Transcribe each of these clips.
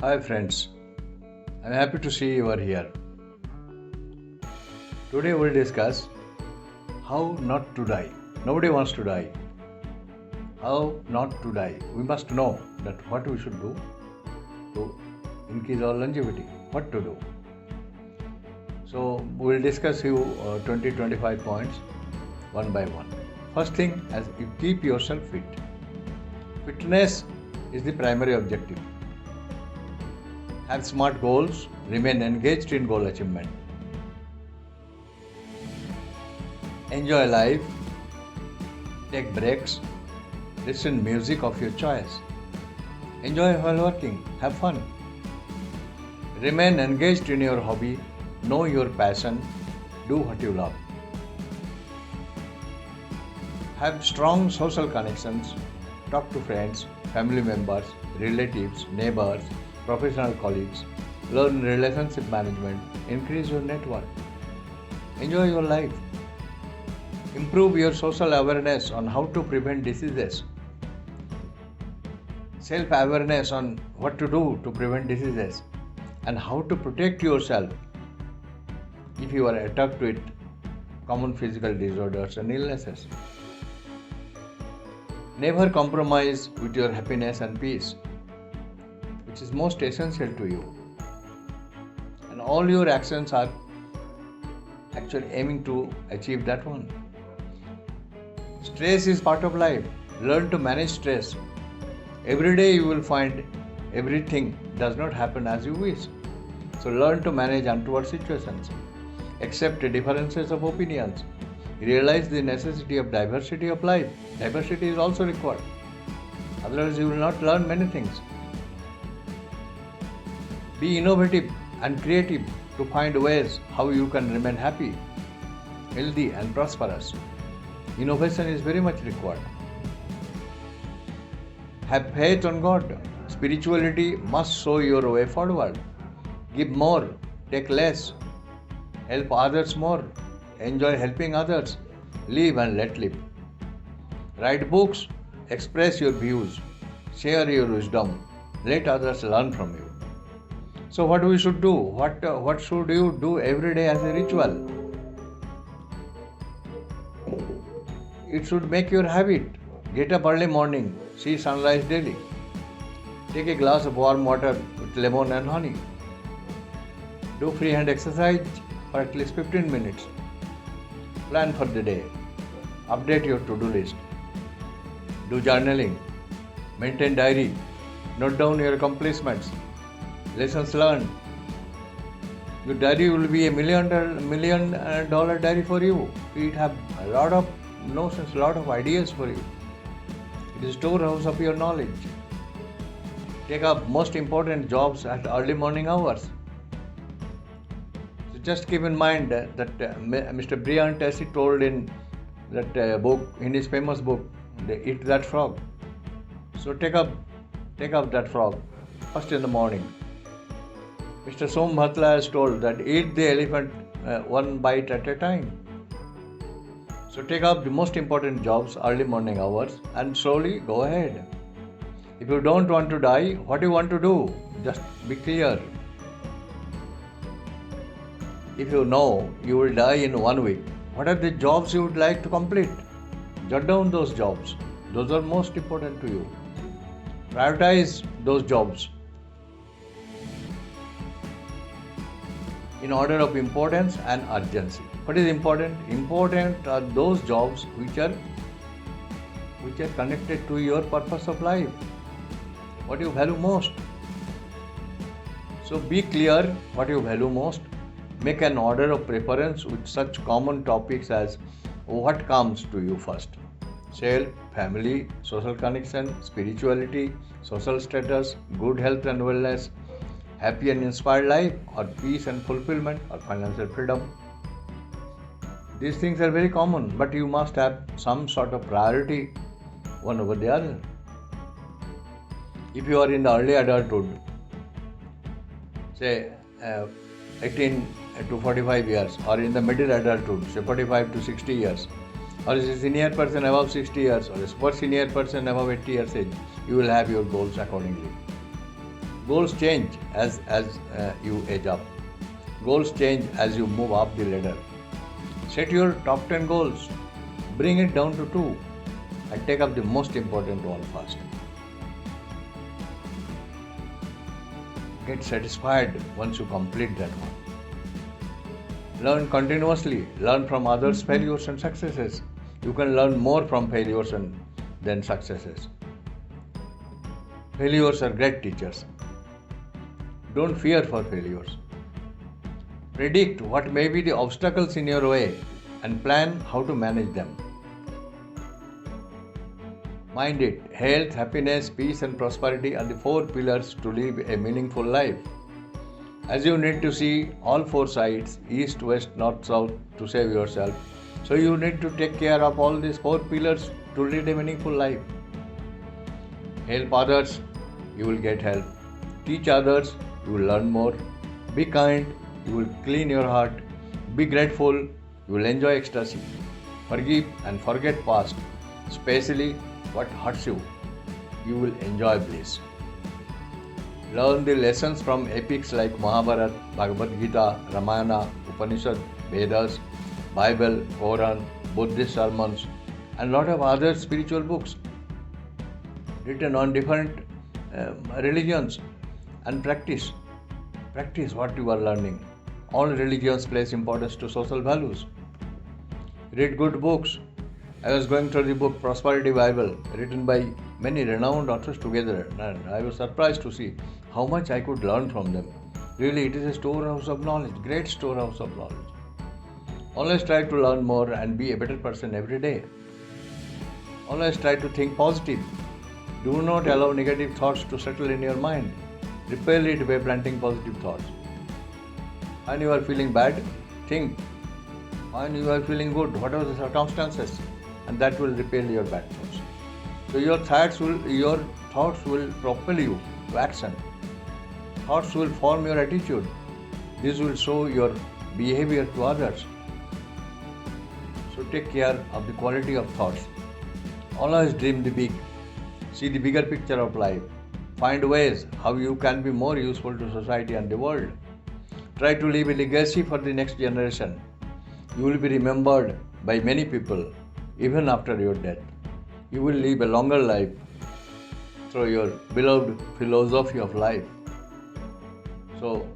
Hi friends, I'm happy to see you are here. Today we'll discuss how not to die. Nobody wants to die. How not to die. We must know that what we should do to increase our longevity. What to do. So we'll discuss 20-25 points one by one. First thing, as you keep yourself fit. Fitness is the primary objective. Have smart goals, remain engaged in goal achievement. Enjoy life, take breaks, listen music of your choice. Enjoy while working, have fun. Remain engaged in your hobby, know your passion, do what you love. Have strong social connections, talk to friends, family members, relatives, neighbors, professional colleagues, learn relationship management, increase your network. Enjoy your life. Improve your social awareness on how to prevent diseases. Self-awareness on what to do to prevent diseases and how to protect yourself if you are attacked with common physical disorders and illnesses. Never compromise with your happiness and peace, which is most essential to you. And all your actions are actually aiming to achieve that one. Stress is part of life. Learn to manage stress. Every day you will find everything does not happen as you wish. So learn to manage untoward situations. Accept differences of opinions. Realize the necessity of diversity of life. Diversity is also required. Otherwise you will not learn many things. Be innovative and creative to find ways how you can remain happy, healthy and prosperous. Innovation is very much required. Have faith on God. Spirituality must show your way forward. Give more, take less. Help others more. Enjoy helping others. Live and let live. Write books. Express your views. Share your wisdom. Let others learn from you. So what we should do? What should you do every day as a ritual? It should make your habit. Get up early morning. See sunrise daily. Take a glass of warm water with lemon and honey. Do free hand exercise for at least 15 minutes. Plan for the day. Update your to-do list. Do journaling. Maintain diary. Note down your accomplishments. Lessons learned. Your diary will be a million dollar diary for you. It have a lot of notions, a lot of ideas for you. It is storehouse of your knowledge. Take up most important jobs at early morning hours. So just keep in mind that Mr. Brian Tracy told in that book, in his famous book, they Eat That Frog. So take up that frog first in the morning. Mr. Som Bhatla has told that eat the elephant one bite at a time. So take up the most important jobs early morning hours and slowly go ahead. If you don't want to die, what do you want to do? Just be clear. If you know you will die in 1 week, what are the jobs you would like to complete? Jot down those jobs. Those are most important to you. Prioritize those jobs in order of importance and urgency. What is important? Important are those jobs which are connected to your purpose of life. What you value most. So be clear what you value most. Make an order of preference with such common topics as what comes to you first. Self, family, social connection, spirituality, social status, good health and wellness, happy and inspired life, or peace and fulfillment, or financial freedom. These things are very common, but you must have some sort of priority one over the other. If you are in the early adulthood, say 18 to 45 years, or in the middle adulthood, say 45 to 60 years, or as a senior person above 60 years or a super senior person above 80 years age, you will have your goals accordingly. Goals change as you age up. Goals change as you move up the ladder. Set your top 10 goals. Bring it down to 2 and take up the most important one first. Get satisfied once you complete that one. Learn continuously. Learn from others' failures and successes. You can learn more from failures than successes. Failures are great teachers. Don't fear for failures. Predict what may be the obstacles in your way and plan how to manage them. Mind it, health, happiness, peace and prosperity are the 4 pillars to live a meaningful life. As you need to see all 4 sides, east, west, north, south, to save yourself, so you need to take care of all these 4 pillars to lead a meaningful life. Help others, you will get help. Teach others, you will learn more. Be kind, you will clean your heart. Be grateful, you will enjoy ecstasy. Forgive and forget past, especially what hurts you. You will enjoy bliss. Learn the lessons from epics like Mahabharata, Bhagavad Gita, Ramayana, Upanishad, Vedas, Bible, Quran, Buddhist sermons, and lot of other spiritual books written on different religions, and practice what you are learning. All religions place importance to social values. Read good books. I was going through the book Prosperity Bible, written by many renowned authors together, and I was surprised to see how much I could learn from them. Really, it is a storehouse of knowledge, great storehouse of knowledge. Always try to learn more and be a better person every day. Always try to think positive. Do not allow negative thoughts to settle in your mind. Repel it by planting positive thoughts. When you are feeling bad, think. When you are feeling good, what are the circumstances? And that will repel your bad thoughts. So your thoughts will propel you to action. Thoughts will form your attitude. This will show your behavior to others. So take care of the quality of thoughts. Always dream the big. See the bigger picture of life. Find ways how you can be more useful to society and the world. Try to leave a legacy for the next generation. You will be remembered by many people even after your death. You will live a longer life through your beloved philosophy of life. So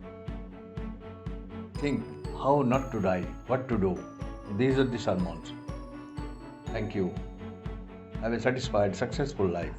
think how not to die, what to do. These are the sermons. Thank you. Have a satisfied, successful life.